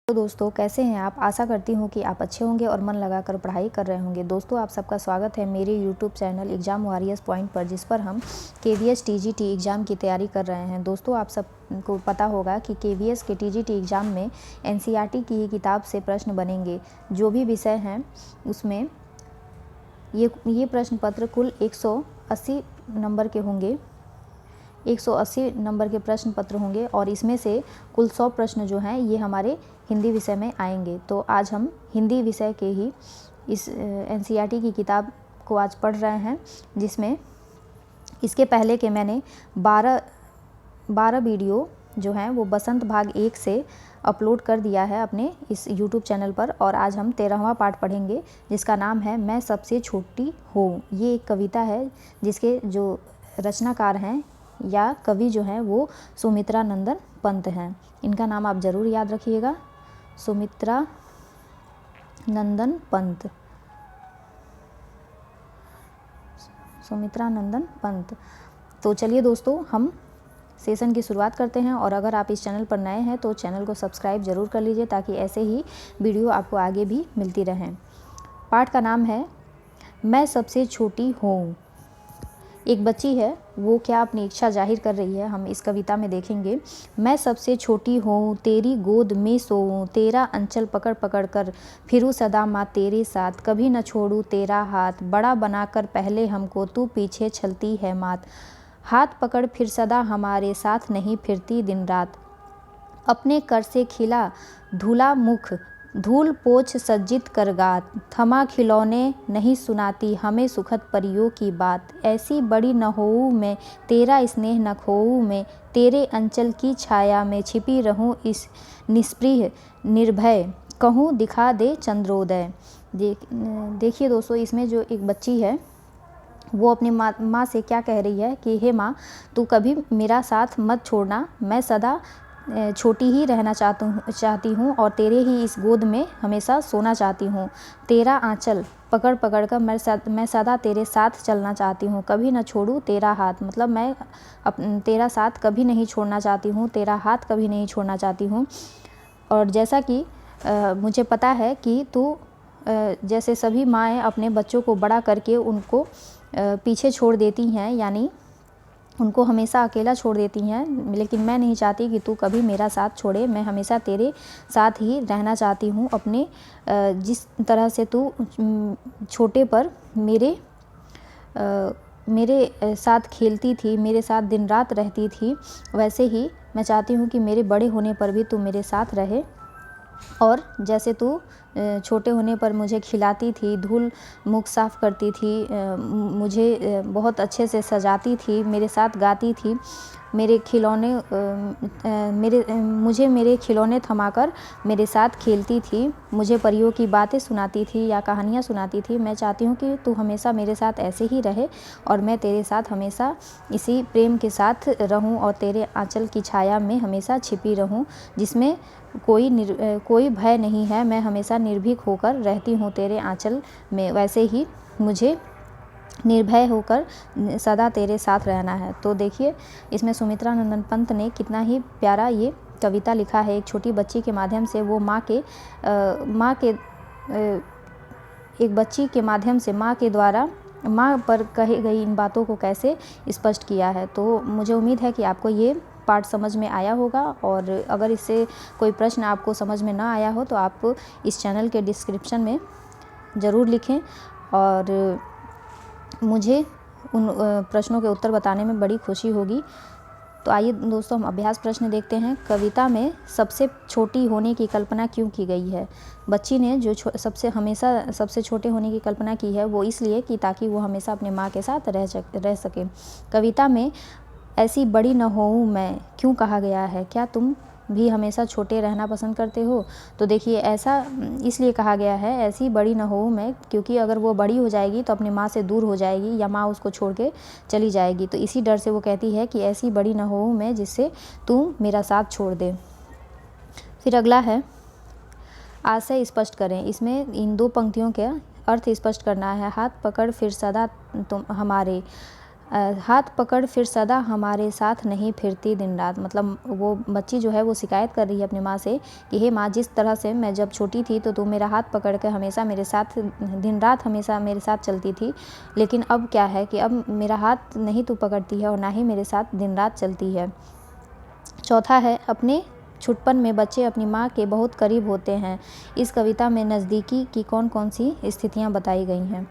तो दोस्तों कैसे हैं आप। आशा करती हूँ कि आप अच्छे होंगे और मन लगाकर पढ़ाई कर रहे होंगे। दोस्तों आप सबका स्वागत है मेरे YouTube channel exam warriors point पर, जिस पर हम KVS TGT एग्ज़ाम की तैयारी कर रहे हैं। दोस्तों आप सबको पता होगा कि KVS के TGT एग्ज़ाम में NCERT की ही किताब से प्रश्न बनेंगे। जो भी विषय हैं उसमें ये प्रश्न पत्र कुल 180 नंबर के होंगे। 180 नंबर के प्रश्न पत्र होंगे और इसमें से कुल 100 प्रश्न जो हैं ये हमारे हिंदी विषय में आएंगे। तो आज हम हिंदी विषय के ही इस NCERT की किताब को आज पढ़ रहे हैं, जिसमें इसके पहले के मैंने 12 वीडियो जो हैं वो बसंत भाग 1 से अपलोड कर दिया है अपने इस YouTube चैनल पर। और आज हम 13वां पार्ट पढ़ेंगे, जिसका नाम है मैं सबसे छोटी हूँ। ये एक कविता है जिसके जो रचनाकार हैं या कवि जो हैं वो सुमित्रा नंदन पंत हैं। इनका नाम आप ज़रूर याद रखिएगा, सुमित्रा नंदन पंत। सुमित्रा नंदन पंत। तो चलिए दोस्तों हम सेशन की शुरुआत करते हैं। और अगर आप इस चैनल पर नए हैं तो चैनल को सब्सक्राइब ज़रूर कर लीजिए, ताकि ऐसे ही वीडियो आपको आगे भी मिलती रहें। पाठ का नाम है मैं सबसे छोटी हूँ। एक बच्ची है, वो क्या अपनी इच्छा जाहिर कर रही है, हम इस कविता में देखेंगे। मैं सबसे छोटी हूँ, तेरी गोद में सोऊं, तेरा अंचल पकड़ पकड़ कर फिरूं सदा माँ तेरे साथ, कभी न छोड़ूं तेरा हाथ, बड़ा बनाकर पहले हमको तू पीछे चलती है मात, हाथ पकड़ फिर सदा हमारे साथ नहीं फिरती दिन रात, अपने कर से खिला धुला मुख धूल पोछ सज्जित कर गात, थमा खिलौने नहीं सुनाती हमें सुखद परियों की बात, ऐसी बड़ी न होऊं मैं तेरा स्नेह न खोऊं मैं, तेरे अंचल की छाया में छिपी रहूं इस निस्पृह निर्भय, कहूँ दिखा दे चंद्रोदय। देखिए दोस्तों, इसमें जो एक बच्ची है वो अपनी माँ से क्या कह रही है कि हे माँ, तू कभी मेरा साथ मत छोड़ना, मैं सदा छोटी ही रहना चाहती हूँ और तेरे ही इस गोद में हमेशा सोना चाहती हूँ, तेरा आंचल पकड़ पकड़ कर मैं सदा तेरे साथ चलना चाहती हूँ, कभी न छोड़ूँ तेरा हाथ, मतलब मैं तेरा साथ कभी नहीं छोड़ना चाहती हूँ, तेरा हाथ कभी नहीं छोड़ना चाहती हूँ। और जैसा कि मुझे पता है कि तू जैसे सभी माएँ अपने बच्चों को बड़ा करके उनको पीछे छोड़ देती हैं, यानी उनको हमेशा अकेला छोड़ देती हैं, लेकिन मैं नहीं चाहती कि तू कभी मेरा साथ छोड़े, मैं हमेशा तेरे साथ ही रहना चाहती हूँ। अपने जिस तरह से तू छोटे पर मेरे साथ खेलती थी, मेरे साथ दिन रात रहती थी, वैसे ही मैं चाहती हूँ कि मेरे बड़े होने पर भी तू मेरे साथ रहे। और जैसे तू छोटे होने पर मुझे खिलाती थी, धूल मुख साफ़ करती थी, मुझे बहुत अच्छे से सजाती थी, मेरे साथ गाती थी, मेरे खिलौने थमाकर मेरे साथ खेलती थी, मुझे परियों की बातें सुनाती थी या कहानियाँ सुनाती थी। मैं चाहती हूँ कि तू हमेशा मेरे साथ ऐसे ही रहे और मैं तेरे साथ हमेशा इसी प्रेम के साथ रहूँ और तेरे आंचल की छाया में हमेशा छिपी रहूँ, जिसमें कोई भय नहीं है, मैं हमेशा निर्भीक होकर रहती हूँ तेरे आंचल में, वैसे ही मुझे निर्भय होकर सदा तेरे साथ रहना है। तो देखिए इसमें सुमित्रा नंदन पंत ने कितना ही प्यारा ये कविता लिखा है। एक छोटी बच्ची के माध्यम से वो एक बच्ची के माध्यम से माँ के द्वारा माँ पर कही गई इन बातों को कैसे स्पष्ट किया है। तो मुझे उम्मीद है कि आपको ये पार्ट समझ में आया होगा, और अगर इससे कोई प्रश्न आपको समझ में ना आया हो तो आप इस चैनल के डिस्क्रिप्शन में ज़रूर लिखें, और मुझे उन प्रश्नों के उत्तर बताने में बड़ी खुशी होगी। तो आइए दोस्तों हम अभ्यास प्रश्न देखते हैं। कविता में सबसे छोटी होने की कल्पना क्यों की गई है। बच्ची ने जो हमेशा सबसे छोटे होने की कल्पना की है वो इसलिए कि ताकि वो हमेशा अपने माँ के साथ रह सके। कविता में ऐसी बड़ी न होऊं मैं क्यों कहा गया है, क्या तुम भी हमेशा छोटे रहना पसंद करते हो। तो देखिए ऐसा इसलिए कहा गया है ऐसी बड़ी न होऊं मैं, क्योंकि अगर वो बड़ी हो जाएगी तो अपनी माँ से दूर हो जाएगी या माँ उसको छोड़ के चली जाएगी, तो इसी डर से वो कहती है कि ऐसी बड़ी न होऊं मैं जिससे तू मेरा साथ छोड़ दे। फिर अगला है आशय स्पष्ट करें। इसमें इन 2 पंक्तियों के अर्थ स्पष्ट करना है। हाथ पकड़ फिर सदा तुम हमारे, हाथ पकड़ फिर सदा हमारे साथ नहीं फिरती दिन रात। मतलब वो बच्ची जो है वो शिकायत कर रही है अपनी माँ से कि हे माँ, जिस तरह से मैं जब छोटी थी तो तू मेरा हाथ पकड़ के हमेशा मेरे साथ दिन रात हमेशा मेरे साथ चलती थी, लेकिन अब क्या है कि अब मेरा हाथ नहीं तू पकड़ती है और ना ही मेरे साथ दिन रात चलती है। चौथा है, अपने छुटपन में बच्चे अपनी माँ के बहुत करीब होते हैं। इस कविता में नज़दीकी की कौन कौन सी स्थितियाँ बताई गई हैं।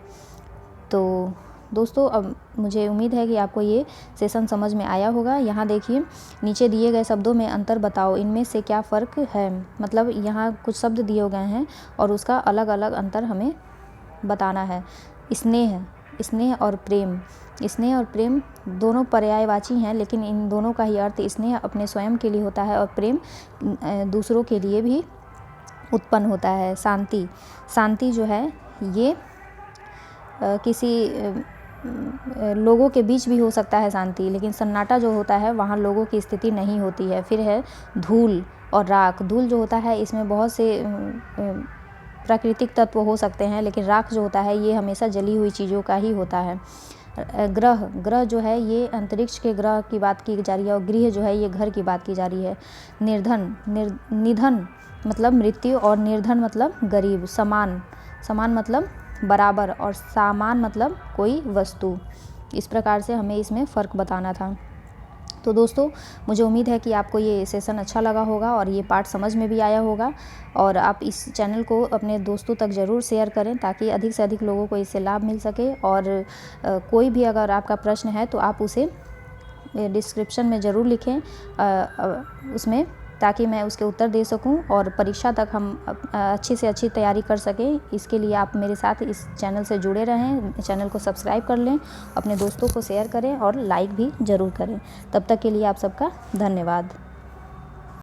तो दोस्तों, अब मुझे उम्मीद है कि आपको ये सेशन समझ में आया होगा। यहाँ देखिए, नीचे दिए गए शब्दों में अंतर बताओ, इनमें से क्या फ़र्क है। मतलब यहाँ कुछ शब्द दिए गए हैं और उसका अलग अलग अंतर हमें बताना है। स्नेह और प्रेम। स्नेह और प्रेम दोनों पर्यायवाची हैं, लेकिन इन दोनों का ही अर्थ स्नेह अपने स्वयं के लिए होता है और प्रेम दूसरों के लिए भी उत्पन्न होता है। शांति जो है ये किसी लोगों के बीच भी हो सकता है शांति, लेकिन सन्नाटा जो होता है वहाँ लोगों की स्थिति नहीं होती है। फिर है धूल और राख। धूल जो होता है इसमें बहुत से प्राकृतिक तत्व हो सकते हैं, लेकिन राख जो होता है ये हमेशा जली हुई चीज़ों का ही होता है। ग्रह जो है ये अंतरिक्ष के ग्रह की बात की जा रही है और गृह जो है ये घर की बात की जा रही है। निधन मतलब मृत्यु और निर्धन मतलब गरीब। समान मतलब बराबर और सामान मतलब कोई वस्तु। इस प्रकार से हमें इसमें फ़र्क बताना था। तो दोस्तों, मुझे उम्मीद है कि आपको ये सेशन अच्छा लगा होगा और ये पार्ट समझ में भी आया होगा, और आप इस चैनल को अपने दोस्तों तक ज़रूर शेयर करें ताकि अधिक से अधिक लोगों को इससे लाभ मिल सके। और कोई भी अगर आपका प्रश्न है तो आप उसे डिस्क्रिप्शन में ज़रूर लिखें उसमें, ताकि मैं उसके उत्तर दे सकूं और परीक्षा तक हम अच्छी से अच्छी तैयारी कर सकें। इसके लिए आप मेरे साथ इस चैनल से जुड़े रहें, चैनल को सब्सक्राइब कर लें, अपने दोस्तों को शेयर करें और लाइक भी ज़रूर करें। तब तक के लिए आप सबका धन्यवाद।